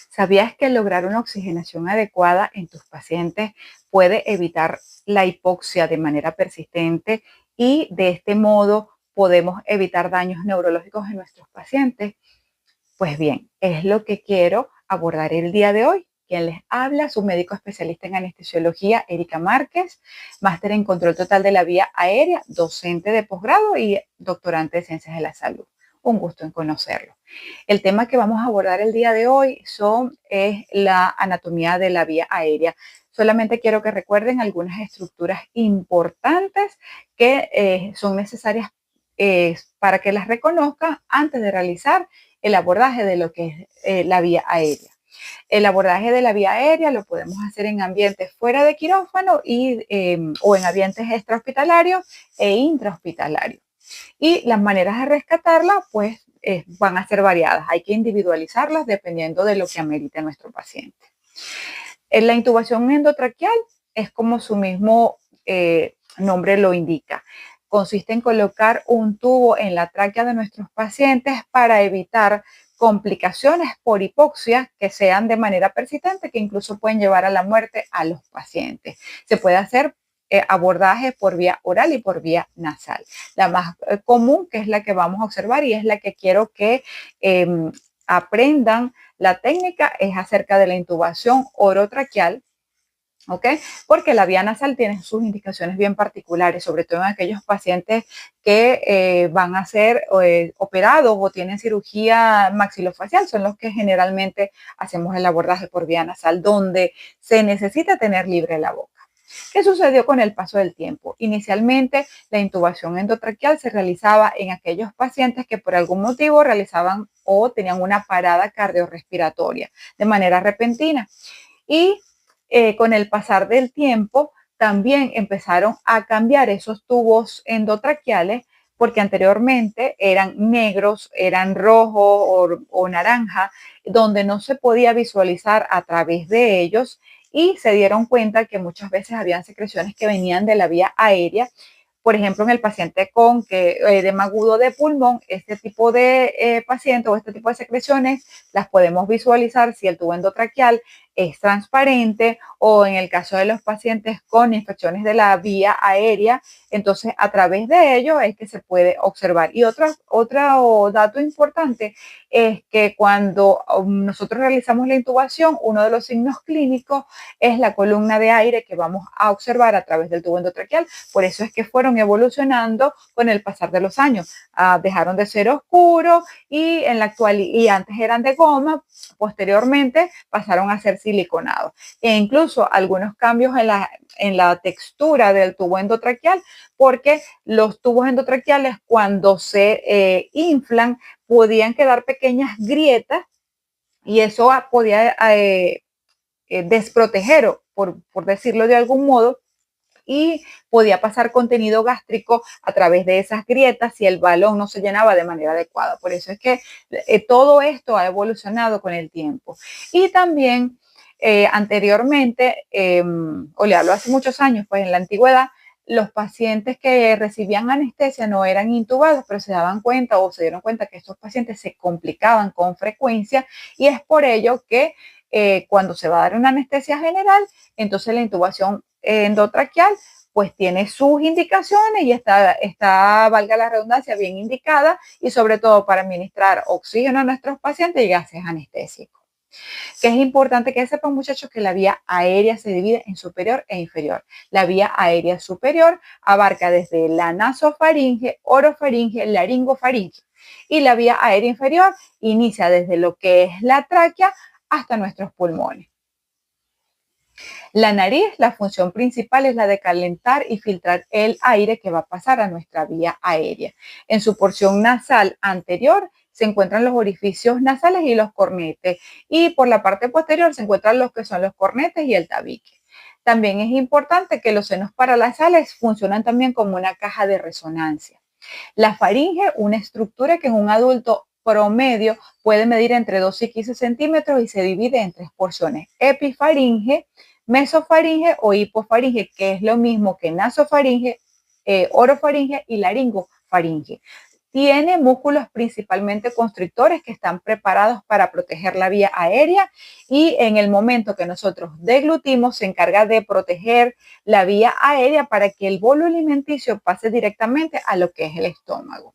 ¿Sabías que lograr una oxigenación adecuada en tus pacientes puede evitar la hipoxia de manera persistente y de este modo podemos evitar daños neurológicos en nuestros pacientes? Pues bien, es lo que quiero abordar el día de hoy. Quien les habla, su médico especialista en anestesiología, Erika Márquez, máster en control total de la vía aérea, docente de posgrado y doctorante de ciencias de la salud. Un gusto en conocerlo. El tema que vamos a abordar el día de hoy es la anatomía de la vía aérea. Solamente quiero que recuerden algunas estructuras importantes que son necesarias para que las reconozcan antes de realizar el abordaje de lo que es la vía aérea. El abordaje de la vía aérea lo podemos hacer en ambientes fuera de quirófano o en ambientes extrahospitalarios e intrahospitalarios. Y las maneras de rescatarla, pues, van a ser variadas. Hay que individualizarlas dependiendo de lo que amerite nuestro paciente. La intubación endotraqueal es como su mismo nombre lo indica. Consiste en colocar un tubo en la tráquea de nuestros pacientes para evitar complicaciones por hipoxia que sean de manera persistente, que incluso pueden llevar a la muerte a los pacientes. Se puede hacer abordaje por vía oral y por vía nasal. La más común, que es la que vamos a observar y es la que quiero que aprendan la técnica, es acerca de la intubación orotraqueal. ¿Ok? Porque la vía nasal tiene sus indicaciones bien particulares, sobre todo en aquellos pacientes que van a ser operados o tienen cirugía maxilofacial, son los que generalmente hacemos el abordaje por vía nasal, donde se necesita tener libre la boca. ¿Qué sucedió con el paso del tiempo? Inicialmente, la intubación endotraqueal se realizaba en aquellos pacientes que por algún motivo realizaban o tenían una parada cardiorrespiratoria de manera repentina. Y con el pasar del tiempo también empezaron a cambiar esos tubos endotraqueales porque anteriormente eran negros, eran rojos o naranja, donde no se podía visualizar a través de ellos y se dieron cuenta que muchas veces habían secreciones que venían de la vía aérea. Por ejemplo, en el paciente con edema agudo de pulmón, este tipo de paciente o este tipo de secreciones las podemos visualizar si el tubo endotraqueal es transparente, o en el caso de los pacientes con infecciones de la vía aérea, entonces a través de ello es que se puede observar. Y otro dato importante es que cuando nosotros realizamos la intubación, uno de los signos clínicos es la columna de aire que vamos a observar a través del tubo endotraqueal. Por eso es que fueron evolucionando con el pasar de los años. Dejaron de ser oscuros y antes eran de goma, posteriormente pasaron a ser siliconados. E incluso algunos cambios en la textura del tubo endotraqueal, porque los tubos endotraqueales cuando se inflan podían quedar pequeñas grietas y eso podía desproteger, por decirlo de algún modo, y podía pasar contenido gástrico a través de esas grietas si el balón no se llenaba de manera adecuada. Por eso es que todo esto ha evolucionado con el tiempo. Y también anteriormente, o le hablo hace muchos años, pues en la antigüedad, los pacientes que recibían anestesia no eran intubados, pero se daban cuenta o se dieron cuenta que estos pacientes se complicaban con frecuencia y es por ello que cuando se va a dar una anestesia general, entonces la intubación endotraqueal pues tiene sus indicaciones y está, valga la redundancia, bien indicada y sobre todo para administrar oxígeno a nuestros pacientes y gases anestésicos. Que es importante que sepan, muchachos, que la vía aérea se divide en superior e inferior. La vía aérea superior abarca desde la nasofaringe, orofaringe, laringofaringe. Y la vía aérea inferior inicia desde lo que es la tráquea hasta nuestros pulmones. La nariz, la función principal es la de calentar y filtrar el aire que va a pasar a nuestra vía aérea. En su porción nasal anterior se encuentran los orificios nasales y los cornetes, y por la parte posterior se encuentran los que son los cornetes y el tabique. También es importante que los senos paranasales funcionan también como una caja de resonancia. La faringe, una estructura que en un adulto promedio puede medir entre 12 y 15 centímetros y se divide en tres porciones: epifaringe, mesofaringe o hipofaringe, que es lo mismo que nasofaringe, orofaringe y laringofaringe. tiene músculos principalmente constrictores que están preparados para proteger la vía aérea y en el momento que nosotros deglutimos se encarga de proteger la vía aérea para que el bolo alimenticio pase directamente a lo que es el estómago.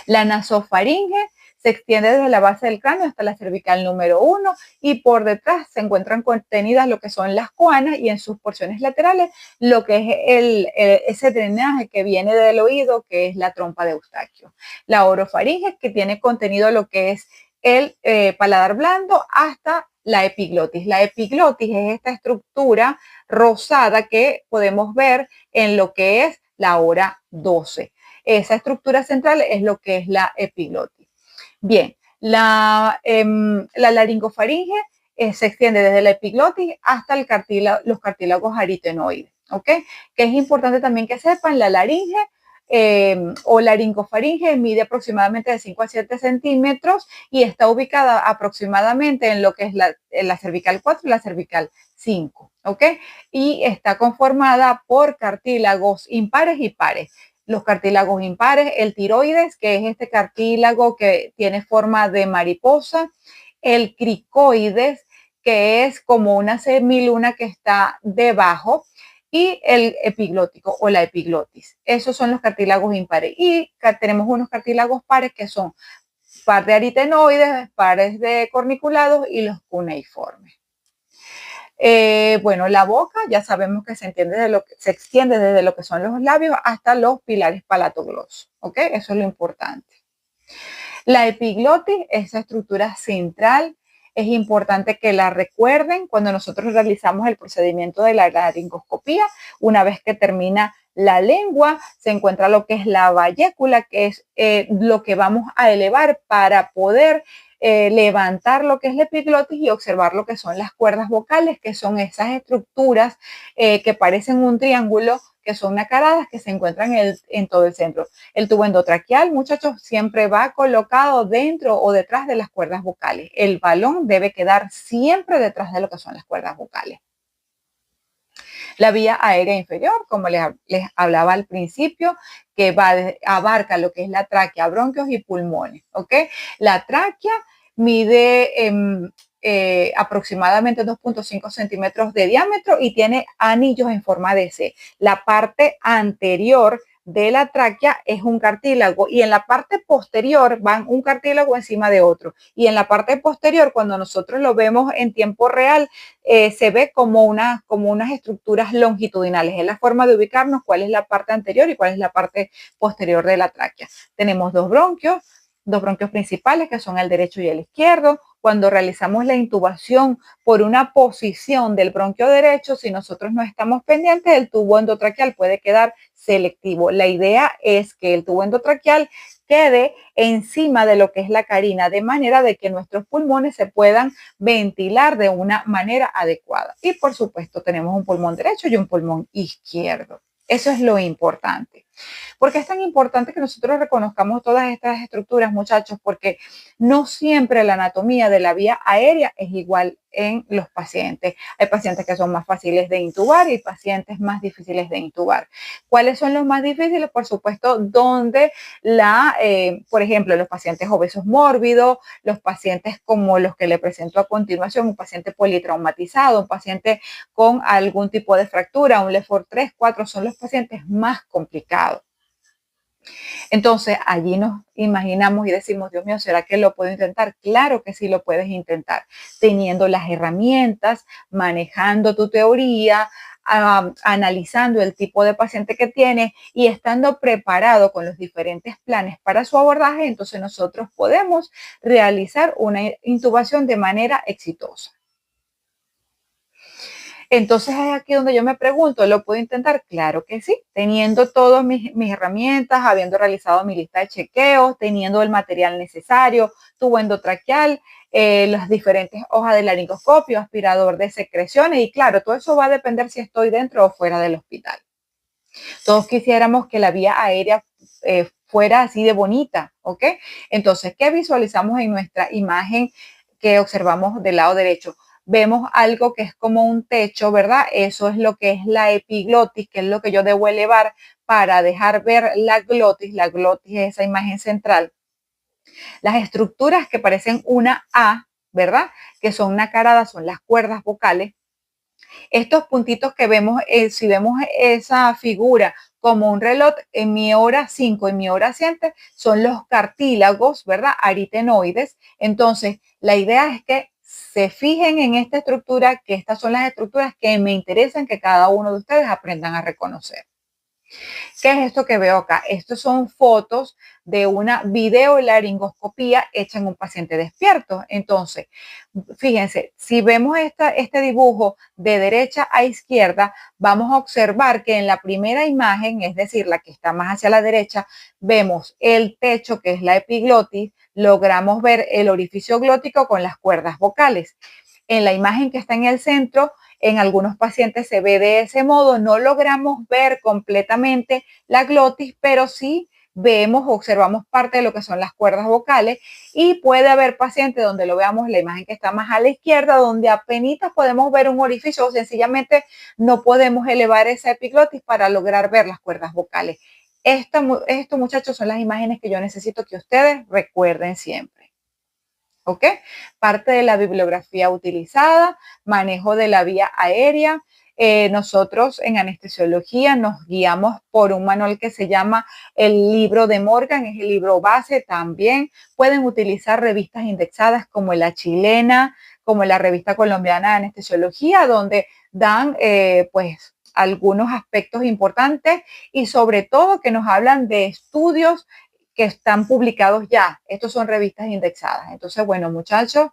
La nasofaringe se extiende desde la base del cráneo hasta la cervical número 1 y por detrás se encuentran contenidas lo que son las coanas y en sus porciones laterales lo que es ese drenaje que viene del oído, que es la trompa de Eustaquio. La orofaringe, que tiene contenido lo que es el paladar blando hasta la epiglotis. La epiglotis es esta estructura rosada que podemos ver en lo que es la hora 12. Esa estructura central es lo que es la epiglotis. Bien, la laringofaringe se extiende desde la epiglotis hasta los cartílagos aritenoides, ¿ok? Que es importante también que sepan, la laringe o laringofaringe mide aproximadamente de 5 a 7 centímetros y está ubicada aproximadamente en lo que es la cervical 4 y la cervical 5, ¿ok? Y está conformada por cartílagos impares y pares. Los cartílagos impares, el tiroides, que es este cartílago que tiene forma de mariposa, el cricoides, que es como una semiluna que está debajo, y el epiglótico o la epiglotis. Esos son los cartílagos impares. Y tenemos unos cartílagos pares que son par de aritenoides, pares de corniculados y los cuneiformes. Bueno, la boca ya sabemos que se extiende desde lo que son los labios hasta los pilares palatoglosos, ¿ok? Eso es lo importante. La epiglotis, esa estructura central, es importante que la recuerden cuando nosotros realizamos el procedimiento de la laringoscopía. Una vez que termina la lengua, se encuentra lo que es la vallécula, que es lo que vamos a elevar para poder levantar lo que es la epiglotis y observar lo que son las cuerdas vocales, que son esas estructuras que parecen un triángulo, que son nacaradas, que se encuentran en todo el centro. El tubo endotraqueal, muchachos, siempre va colocado dentro o detrás de las cuerdas vocales. El balón debe quedar siempre detrás de lo que son las cuerdas vocales. La vía aérea inferior, como les hablaba al principio, que abarca lo que es la tráquea, bronquios y pulmones, ¿ok? La tráquea mide aproximadamente 2.5 centímetros de diámetro y tiene anillos en forma de C. La parte anterior de la tráquea es un cartílago y en la parte posterior van un cartílago encima de otro. Y en la parte posterior, cuando nosotros lo vemos en tiempo real, se ve como unas estructuras longitudinales. Es la forma de ubicarnos cuál es la parte anterior y cuál es la parte posterior de la tráquea. Tenemos dos bronquios principales que son el derecho y el izquierdo. Cuando realizamos la intubación por una posición del bronquio derecho, si nosotros no estamos pendientes, el tubo endotraqueal puede quedar selectivo. La idea es que el tubo endotraqueal quede encima de lo que es la carina, de manera de que nuestros pulmones se puedan ventilar de una manera adecuada. Y por supuesto tenemos un pulmón derecho y un pulmón izquierdo. Eso es lo importante. ¿Por qué es tan importante que nosotros reconozcamos todas estas estructuras, muchachos? Porque no siempre la anatomía de la vía aérea es igual en los pacientes. Hay pacientes que son más fáciles de intubar y pacientes más difíciles de intubar. ¿Cuáles son los más difíciles? Por supuesto, donde por ejemplo, los pacientes obesos mórbidos, los pacientes como los que le presento a continuación, un paciente politraumatizado, un paciente con algún tipo de fractura, un Lefort 3, 4, son los pacientes más complicados. Entonces, allí nos imaginamos y decimos, Dios mío, ¿será que lo puedo intentar? Claro que sí lo puedes intentar, teniendo las herramientas, manejando tu teoría, analizando el tipo de paciente que tienes y estando preparado con los diferentes planes para su abordaje, entonces nosotros podemos realizar una intubación de manera exitosa. Entonces es aquí donde yo me pregunto, ¿lo puedo intentar? Claro que sí, teniendo todas mis herramientas, habiendo realizado mi lista de chequeos, teniendo el material necesario, tubo endotraqueal, las diferentes hojas de laringoscopio, aspirador de secreciones y claro, todo eso va a depender si estoy dentro o fuera del hospital. Todos quisiéramos que la vía aérea fuera así de bonita, ¿ok? Entonces, ¿qué visualizamos en nuestra imagen que observamos del lado derecho? Vemos algo que es como un techo, ¿verdad? Eso es lo que es la epiglotis, que es lo que yo debo elevar para dejar ver la glotis es esa imagen central, las estructuras que parecen una A, ¿verdad? Que son nacaradas, son las cuerdas vocales. Estos puntitos que vemos, si vemos esa figura como un reloj, en mi hora 5, en mi hora 7, son los cartílagos, ¿verdad? Aritenoides. Entonces, la idea es que se fijen en esta estructura, que estas son las estructuras que me interesan que cada uno de ustedes aprendan a reconocer. ¿Qué es esto que veo acá? Estos son fotos de una videolaringoscopía hecha en un paciente despierto. Entonces, fíjense, si vemos este dibujo de derecha a izquierda, vamos a observar que en la primera imagen, es decir, la que está más hacia la derecha, vemos el techo, que es la epiglotis, logramos ver el orificio glótico con las cuerdas vocales. En la imagen que está en el centro, en algunos pacientes se ve de ese modo, no logramos ver completamente la glotis, pero sí vemos, observamos parte de lo que son las cuerdas vocales, y puede haber pacientes donde lo veamos, la imagen que está más a la izquierda, donde apenas podemos ver un orificio o sencillamente no podemos elevar esa epiglotis para lograr ver las cuerdas vocales. Esto, muchachos, son las imágenes que yo necesito que ustedes recuerden siempre. ¿Ok? Parte de la bibliografía utilizada, manejo de la vía aérea. Nosotros en anestesiología nos guiamos por un manual que se llama el libro de Morgan, es el libro base también. Pueden utilizar revistas indexadas como la chilena, como la revista colombiana de anestesiología, donde dan pues algunos aspectos importantes y sobre todo que nos hablan de estudios que están publicados ya. Estos son revistas indexadas. Entonces, bueno, muchachos,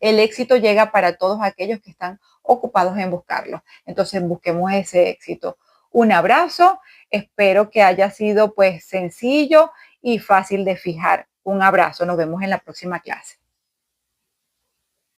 el éxito llega para todos aquellos que están ocupados en buscarlo. Entonces, busquemos ese éxito. Un abrazo. Espero que haya sido pues sencillo y fácil de fijar. Un abrazo. Nos vemos en la próxima clase.